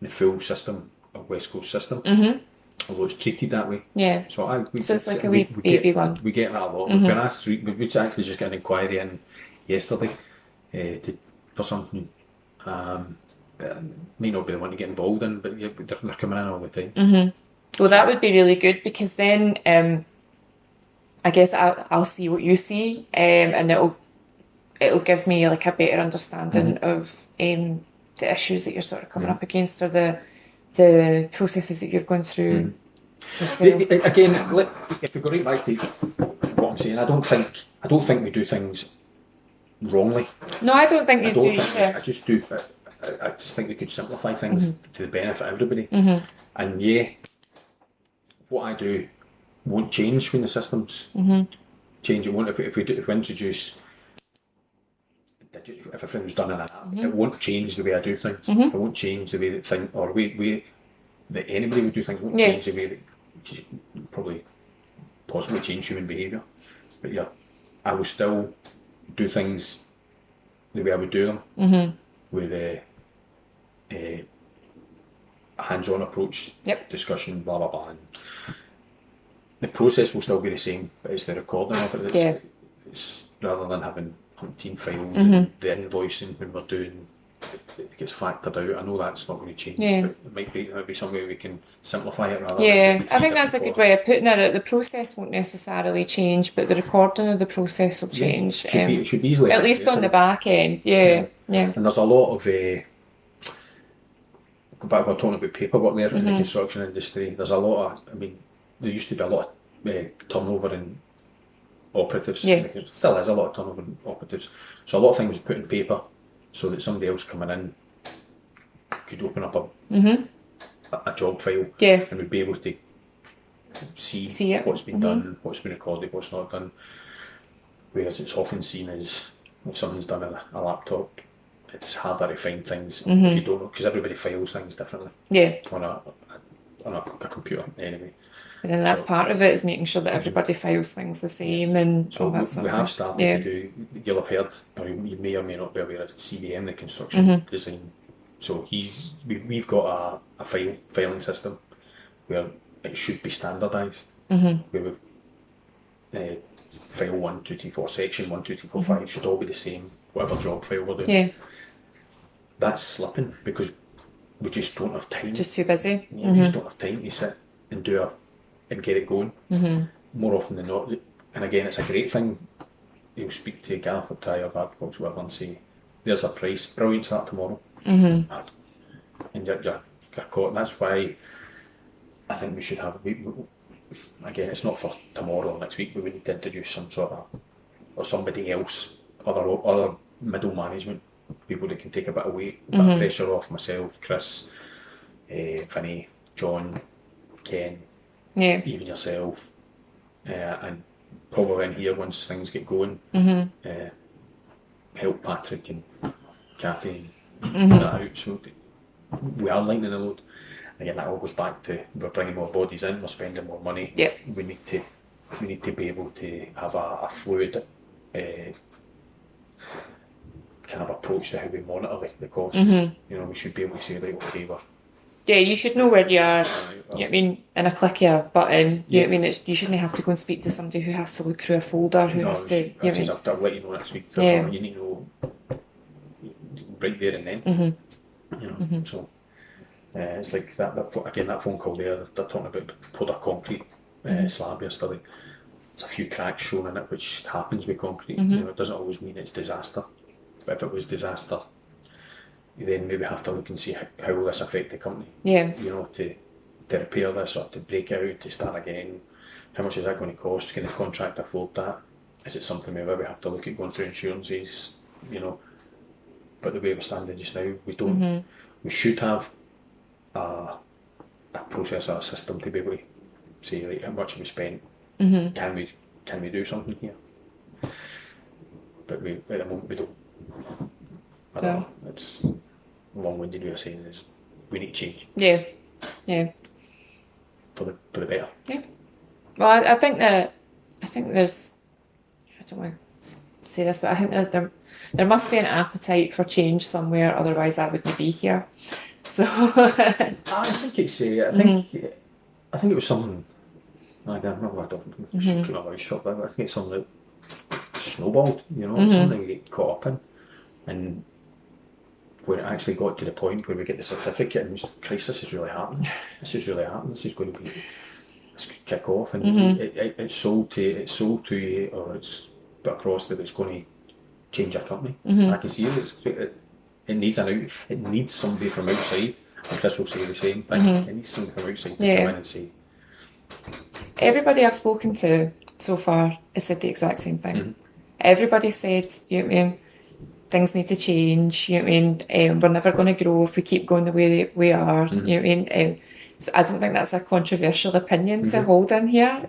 the full system of West Coast system, although it's treated that way. Yeah. So it's like a wee baby one. We get that a lot. We've been asked. We actually just got an inquiry in yesterday for something. May not be the one to get involved in, but yeah, they're coming in all the time. Well, that would be really good, because then I guess I'll see what you see, and it'll give me like a better understanding of the issues that you're sort of coming up against, or the processes that you're going through yourself. Again, if we go right back to what I'm saying, I don't think we do things wrongly. No, I don't think you do I either. just do. I just think we could simplify things to the benefit of everybody. And yeah, what I do won't change when the systems change. It won't if we introduce. If everything was done in an app, it won't change the way I do things. It won't change the way that anybody would do things. It won't change the way that probably possibly change human behaviour. But yeah, I will still do things the way I would do them, with a hands-on approach, discussion, blah blah blah. And the process will still be the same, but it's the recording of it. It's rather than having umpteen files and the invoicing when we're doing it gets factored out. I know that's not going to change, but it might be some way we can simplify it rather than I think that's a good way of putting it. The process won't necessarily change, but the recording of the process will change. It should be easily at least on the back end. Yeah. And there's a lot of go back, we're talking about paperwork there in the construction industry. There's a lot of, there used to be a lot of turnover in operatives. There still is a lot of turnover in operatives. So a lot of things was put in paper so that somebody else coming in could open up a job file and would be able to see what's been done, what's been recorded, what's not done. Whereas it's often seen as if something's done on a laptop, it's harder to find things if you don't know, because everybody files things differently on a computer anyway. And then that's part of it, is making sure that everybody files things the same and so all that sort we of have thing. started to do, you'll have heard, or you may or may not be aware of CDM, the construction design. So we've got a filing system where it should be standardised, where we've file 1, 2, 3, 4, section 1, 2, 3, 4, 5 should all be the same, whatever job file we're doing. That's slipping because we just don't have time. Just too busy. We just don't have time to sit and and get it going. More often than not, and again, it's a great thing. You'll speak to Galliford Try or Babcock, whatever, and say, "There's a price, brilliant, start tomorrow." And you're caught. And that's why I think we should have. Again, it's not for tomorrow or next week, but we need to introduce some sort of, or somebody else, other middle management, people that can take a bit of weight, a bit of pressure off myself, Chris, Vinny, John, Ken, even yourself, and probably in here once things get going, help Patrick and Kathy and that out. So we are lightening the load. Again, that all goes back to we're bringing more bodies in, we're spending more money. We need to be able to have a fluid kind of approach to how we monitor the costs. We should be able to say, right, okay, you should know where you are. You know what I mean? In a click of a button. You know what I mean? You shouldn't have to go and speak to somebody who has to look through a folder, who has to. I'll let you know next week. You need to know right there and then. So it's like that again. That phone call there. They're talking about poured a concrete slab yesterday. There's a few cracks shown in it, which happens with concrete. It doesn't always mean it's disaster. But if it was disaster, you then maybe have to look and see how will this affect the company. To repair this or to break out, to start again. How much is that going to cost? Can the contractor afford that? Is it something maybe we have to look at going through insurances? But the way we're standing just now, we don't. We should have a process or a system to be able to say, like, how much have we spent? Can we do something here? But we, at the moment, we don't. I don't know. It's a long-winded way of saying is we need to change. Yeah. For the better. Yeah. Well, I think there's, I don't want to say this, but I think that there must be an appetite for change somewhere, otherwise I wouldn't be here. So I think it's I think it was something. I don't keep my voice shut, but I think it's something that snowballed. You know, something we get caught up in, and when it actually got to the point where we get the certificate, and we said, Christ, this is really happening. This is really happening. This is going to be this could kick off, and it's sold to you, or it's put across that it's going to change our company. I can see it needs it needs somebody from outside, and Chris will say the same thing. It needs somebody from outside to come in and say. Everybody I've spoken to so far has said the exact same thing. Everybody said, you know what I mean, things need to change, you know what I mean, we're never going to grow if we keep going the way we are, you know what I mean. So I don't think that's a controversial opinion to hold in here,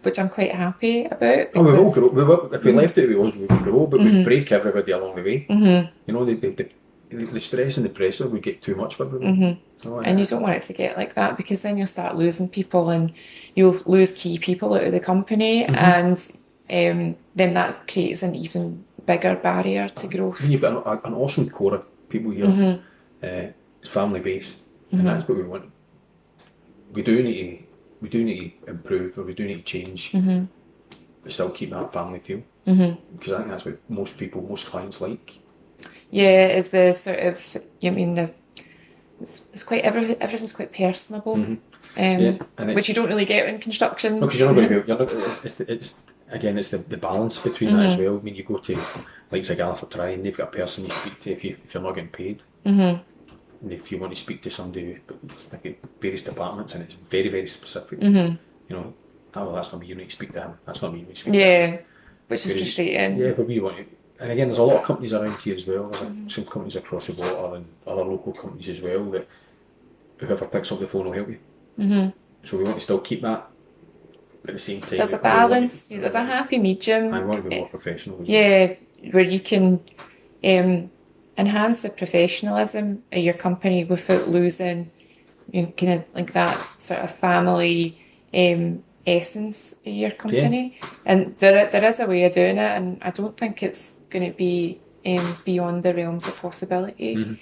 which I'm quite happy about. Oh, we will grow. If we left it with us, we would grow, but we'd break everybody along the way. You know, the stress and the pressure would get too much for everybody. And you don't want it to get like that, because then you'll start losing people, and you'll lose key people out of the company, and then that creates an even bigger barrier to growth. You've got an awesome core of people here. It's family based, and that's what we want. We do need to improve, or we do need to change, but still keep that family feel. Because I think that's what most clients like. Yeah, is the sort of, you mean it's quite everything's quite personable, which you don't really get in construction. No, because you're not going to be. It's the balance between that as well. I mean, you go to like Galliford Try, and they've got a person you speak to if you're not getting paid. And if you want to speak to somebody, it's like various departments, and it's very, very specific. You know, oh, that's not me. You need to speak to him. That's not me. You need to speak to him. Which is frustrating. Yeah, but we want to. And again, there's a lot of companies around here as well. There's some companies across the water and other local companies as well that whoever picks up the phone will help you. So we want to still keep that, but at the same time, there's a balance. There's a happy medium. I want to be more professional. Yeah, where you can enhance the professionalism of your company without losing, you know, kind of like that sort of family essence of your company. And there is a way of doing it, and I don't think it's going to be beyond the realms of possibility,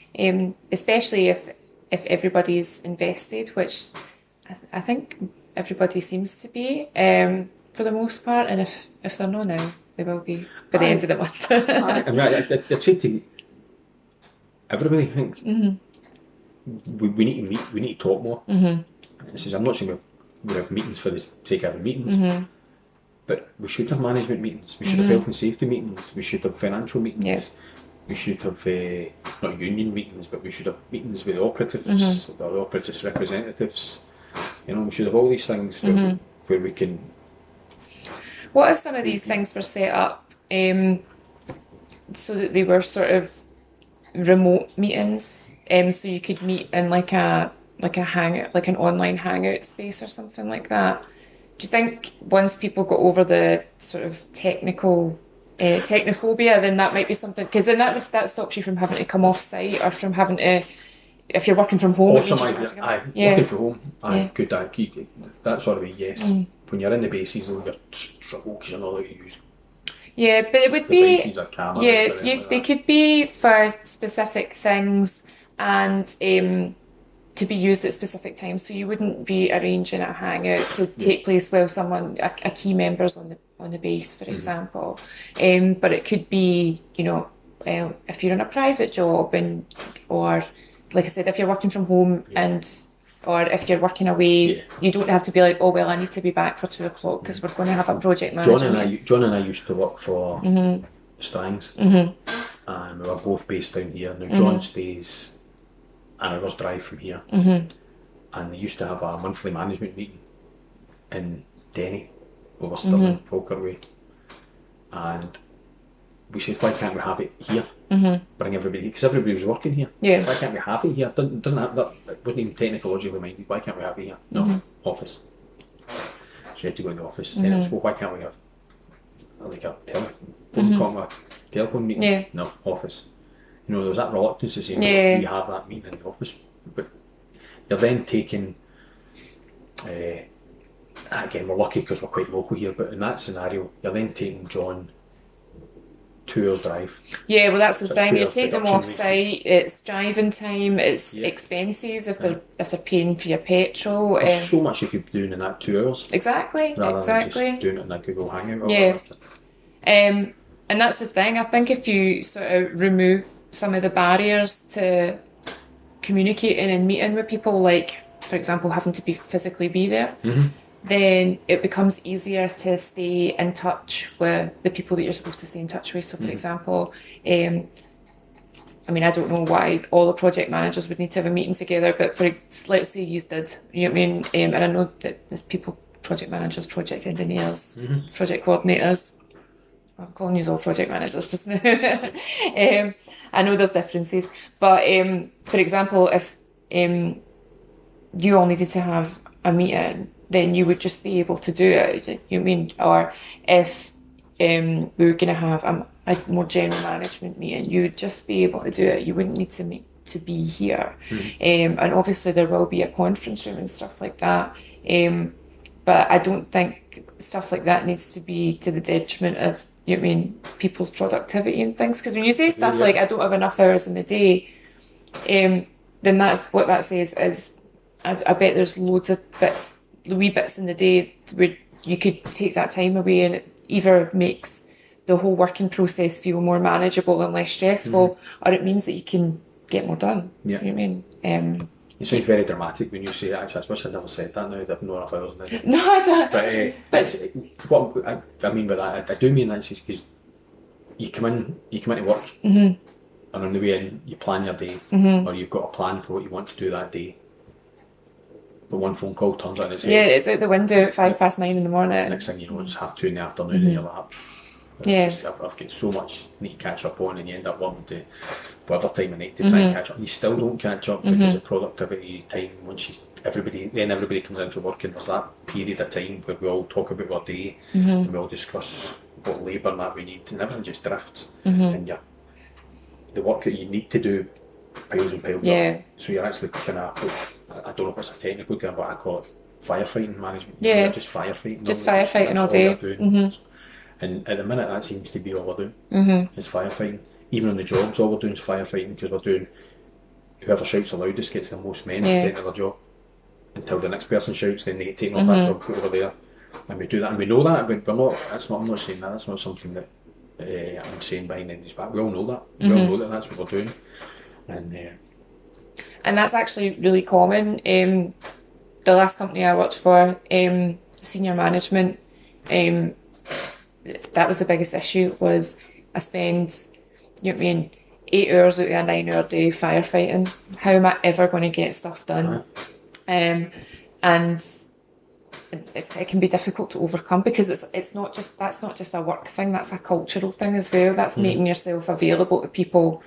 especially if everybody's invested, which I think everybody seems to be for the most part, and if they're not now, they will be by the end of the month. I mean, I said to everybody, I think we need to meet, we need to talk more. I'm not saying we have meetings for the sake of having meetings, but we should have management meetings, we should have health and safety meetings, we should have financial meetings, we should have not union meetings, but we should have meetings with the operatives, the operatives representatives. You know, we should have all these things where we can. What if some of these things were set up so that they were sort of remote meetings, so you could meet in like a hangout, like an online hangout space or something like that? Do you think once people got over the sort of technophobia, then that might be something? Because then that stops you from having to come off site, or from having to, if you're working from home. Working from home, good. That sort of a yes. When you're in the bases, you're struggle because you're not allowed to use. Yeah, but it would be. They could be for specific things, and to be used at specific times. So you wouldn't be arranging a hangout to take place while a key member's on the base, for example. But it could be, you know, if you're in a private job, or like I said, if you're working from home or if you're working away, you don't have to be like, oh well, I need to be back for 2:00 because we're going to have a project manager. John and I used to work for Strangs, and we were both based down here. Now John stays an hour's drive from here, and they used to have a monthly management meeting in Denny over Stirling, Falkirk Way, and we said, why can't we have it here? Bring everybody, because everybody was working here. Why can't we have it here? Doesn't have that? It wasn't even technologically minded. Why can't we have it here? No, office. So you had to go in the office. Then it was, well, why can't we have like a telephone meeting? Yeah. No, office. You know, there was that reluctance to say, no, Yeah. we have that meeting in the office. But you're then taking, again, we're lucky because we're quite local here, but in that scenario, you're then taking John 2 hours drive. Yeah, well, that's the So thing. You it's take them production off site. It's driving time. It's Yeah. expenses if they're paying for your petrol. There's so much you could be doing in that 2 hours Exactly. rather than Exactly. just doing it in a Google Hangout or Yeah. whatever. And that's the thing. I think if you sort of remove some of the barriers to communicating and meeting with people, like, for example, having to physically be there, then it becomes easier to stay in touch with the people that you're supposed to stay in touch with. So, for example, I mean, I don't know why all the project managers would need to have a meeting together, but let's say you did, you know what I mean? And I know that there's people, project managers, project engineers, project coordinators. I'm calling you all project managers just now. I know there's differences, but for example, if you all needed to have a meeting, then you would just be able to do it. You know what I mean? Or if we were going to have a more general management meeting, you would just be able to do it. You wouldn't need to be here. And obviously there will be a conference room and stuff like that. But I don't think stuff like that needs to be to the detriment of, you know what I mean, people's productivity and things. Because when you say stuff like, I don't have enough hours in the day, then that's what that says is, I bet there's loads of wee bits in the day where you could take that time away, and it either makes the whole working process feel more manageable and less stressful, or it means that you can get more done. Yeah. You know what I mean? It sounds very dramatic when you say it. Actually, I wish I'd never said that now. I've no enough hours in the day. No, I don't. But what I mean by that, I do mean that because you come into work, and on the way in, you plan your day, or you've got a plan for what you want to do that day. But one phone call turns on its head. Yeah, it's out the window at 9:05 in the morning. Next thing you know, it's 2:30 in the afternoon, and you're like, Yeah. I've got so much I need to catch up on, and you end up wanting to whatever time of night to try and catch up. You still don't catch up because of productivity time. Once everybody comes into work, and there's that period of time where we all talk about our day, and we all discuss what labour and that we need, and everything just drifts. And the work that you need to do piles and piles up. So you're actually kind of, I don't know if it's a technical term, but I call it firefighting management. Yeah. You're just firefighting. Just firefighting all day. And at the minute, that seems to be all we're doing. Is firefighting. Even on the jobs, all we're doing is firefighting, because we're doing whoever shouts the loudest gets the most men at the end of their job. Until the next person shouts, then they get taken off that job, put over there. And we do that, and we know that, but we're not. I'm not saying that. That's not something that I'm saying behind anybody's back. We all know that. We all know that that's what we're doing. And that's actually really common. The last company I worked for, senior management, that was the biggest issue, was I spend, you know what I mean, 8 hours out of a 9-hour day firefighting. How am I ever going to get stuff done? And it can be difficult to overcome, because that's not just a work thing, that's a cultural thing as well. That's making yourself available to people,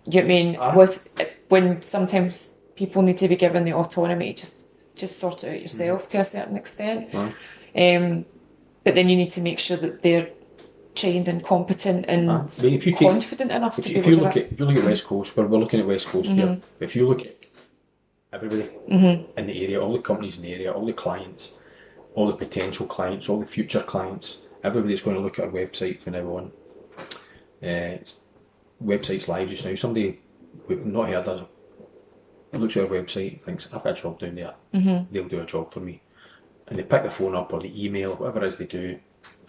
you know what I mean, when sometimes people need to be given the autonomy to just sort it out yourself to a certain extent. But then you need to make sure that they're trained and competent and confident enough to be able to do that. If you look at West Coast, we're looking at West Coast here. If you look at everybody in the area, all the companies in the area, all the clients, all the potential clients, all the future clients, everybody's going to look at our website from now on. Website's live just now. Somebody we've not heard of looks at our website, thinks, I've got a job down there, they'll do a job for me. And they pick the phone up or the email, whatever it is they do.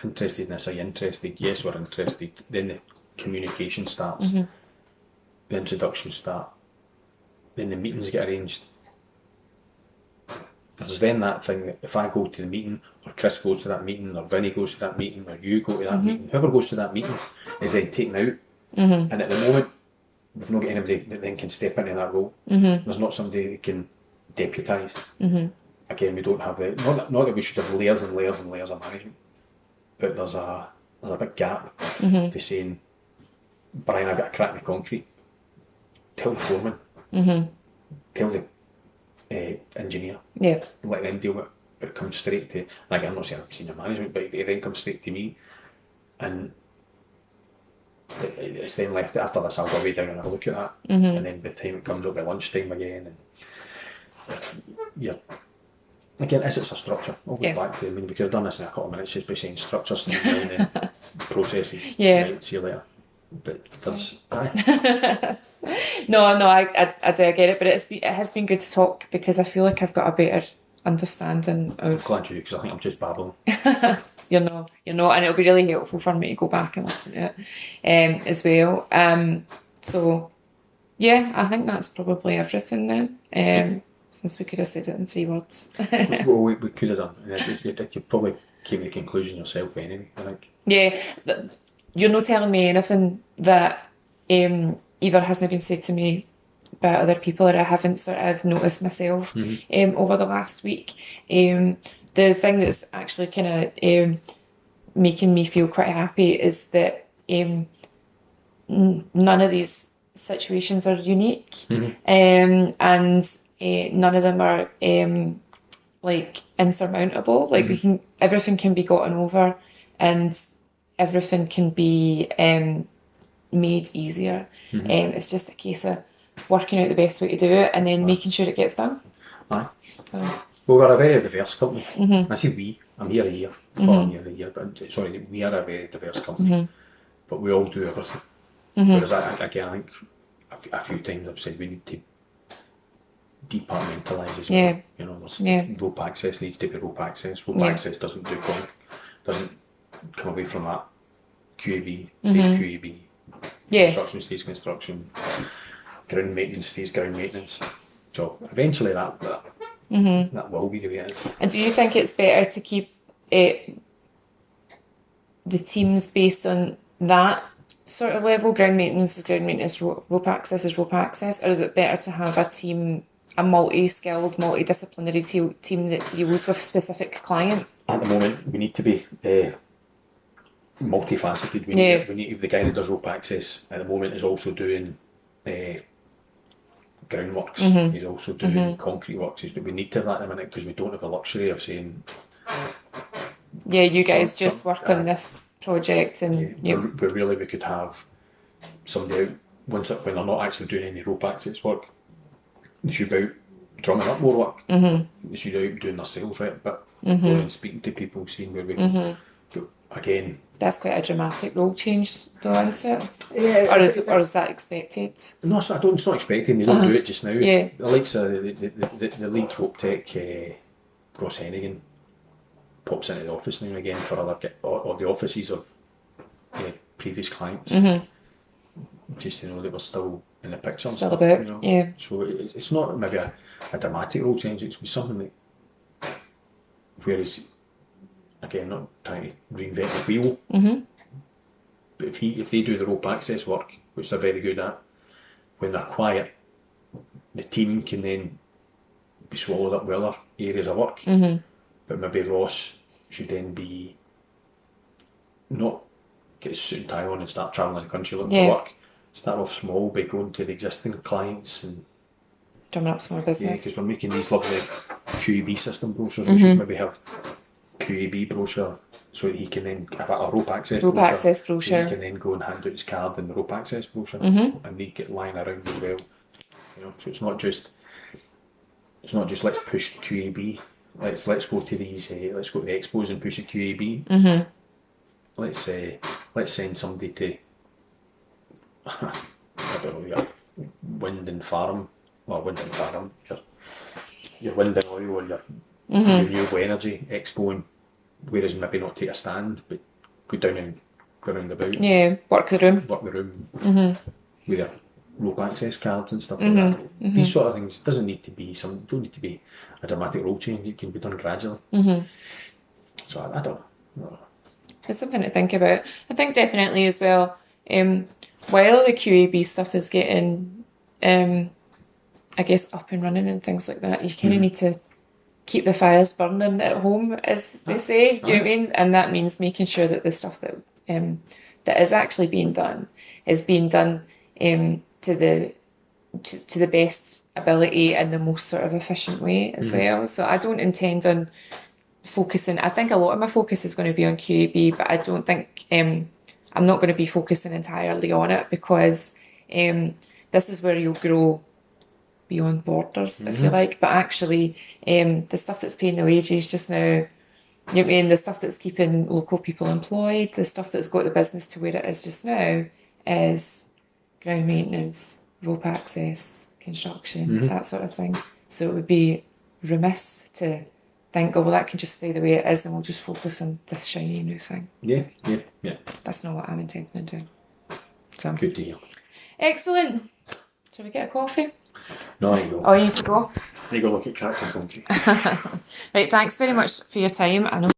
Interested in this, are you interested? Yes, we're interested. Then the communication starts, the introductions start, then the meetings get arranged. There's then that thing that if I go to the meeting, or Chris goes to that meeting, or Vinny goes to that meeting, or you go to that meeting, whoever goes to that meeting is then taken out. And at the moment, we've not got anybody that then can step into that role. There's not somebody that can deputise. Again, we don't have the, not that we should have layers and layers and layers of management, but there's a big gap to saying, Brian, I've got to crack my concrete. Tell the foreman. Tell the engineer. Yeah. Let them deal with it. but it comes straight to, and again, I'm not saying I'm senior management, but it then comes straight to me, and it's then left after this. I'll go way down and have a look at that, and then by the time it comes up at lunchtime again, and you're again, it's a structure. I'll go back to, we could have done this in a couple of minutes just by saying structure, streamlining, processes. Right, see you later. But there's No, I do get it, but it has been good to talk because I feel like I've got a better understanding of. I'm glad you, because I think I'm just babbling. You're not, and it'll be really helpful for me to go back and listen to it as well. So yeah, I think that's probably everything then. Since we could have said it in 3 words. Well, we could have done. You probably came to the conclusion yourself anyway, I think. Yeah, you're not telling me anything that either hasn't been said to me by other people or I haven't sort of noticed myself over the last week. The thing that's actually kind of making me feel quite happy is that none of these situations are unique, and none of them are like insurmountable. Like everything can be gotten over, and everything can be made easier. It's just a case of working out the best way to do it and then making sure it gets done. Aye. Well, we're a very diverse company. I say we. I'm here a year. Well, I'm here a year, but sorry, we are a very diverse company. But we all do everything. Whereas I think a few times I've said we need to departmentalise as well. You know, rope access needs to be rope access. Rope access doesn't come away from that. QAB stays QAB. Construction stays construction. Ground maintenance stays ground maintenance. So eventually that will be the way it is. And do you think it's better to keep the teams based on that sort of level? Ground maintenance is ground maintenance, rope access is rope access, or is it better to have a team, a multi-skilled, multidisciplinary team that deals with a specific client? At the moment, we need to be multifaceted. We need the guy that does rope access at the moment is also doing groundworks. He's also doing concrete works. We need to have that in a minute because we don't have the luxury of saying. Yeah, you guys just work on this project, and we could have somebody out when they're not actually doing any rope access work. They should be out drumming up more work. They should be out doing their sales rep, but going and speaking to people, seeing where we can. But again, that's quite a dramatic role change, though, isn't it? Yeah. Or is that expected? No, it's not expected. They don't do it just now. Yeah. The likes of the lead rope tech, Ross Hennigan, pops into the office now and again for or the offices of previous clients, just to know that we're still in the picture. Still about, So it's not maybe a dramatic role change. It's something that, whereas, again, not trying to reinvent the wheel, but if they do the rope access work, which they're very good at, when they're quiet, the team can then be swallowed up with other areas of work. But maybe Ross should then be not get his suit and tie on and start travelling the country looking for work. Start off small by going to the existing clients and drumming up some more business. Yeah, because we're making these lovely QAB system brochures. We should maybe have QAB brochure so that he can then have a rope access brochure. So he can then go and hand out his card in the rope access brochure, and they get lying around as well. You know, so it's not just let's push QAB. Let's go to these. Let's go to the expos and push the QAB. Let's send somebody to I don't know, your wind and farm, your wind and oil or your renewable energy expo, and whereas maybe not take a stand but go down and go around about. Yeah, work the room with your rope access cards and stuff like that. These sort of things don't need to be a dramatic role change. It can be done gradually. So I don't know. It's something to think about. I think definitely as well, while the QAB stuff is getting, I guess, up and running and things like that, you kind of need to keep the fires burning at home, as they say. Do you know what I mean? And that means making sure that the stuff that is actually being done is being done to the best ability and the most sort of efficient way as well. So I don't intend on focusing. I think a lot of my focus is going to be on QAB, but I don't think I'm not going to be focusing entirely on it, because this is where you'll grow beyond borders, if you like. But actually, the stuff that's paying the wages just now, you know what I mean, the stuff that's keeping local people employed, the stuff that's got the business to where it is just now, is ground maintenance, rope access, construction, that sort of thing. So it would be remiss to think, oh, well, that can just stay the way it is and we'll just focus on this shiny new thing. Yeah. That's not what I'm intending on doing. So Good to hear. excellent. Shall we get a coffee? No, there you go. Oh, you need to go? There you go, look at Cracked and Concrete. Right, thanks very much for your time. I know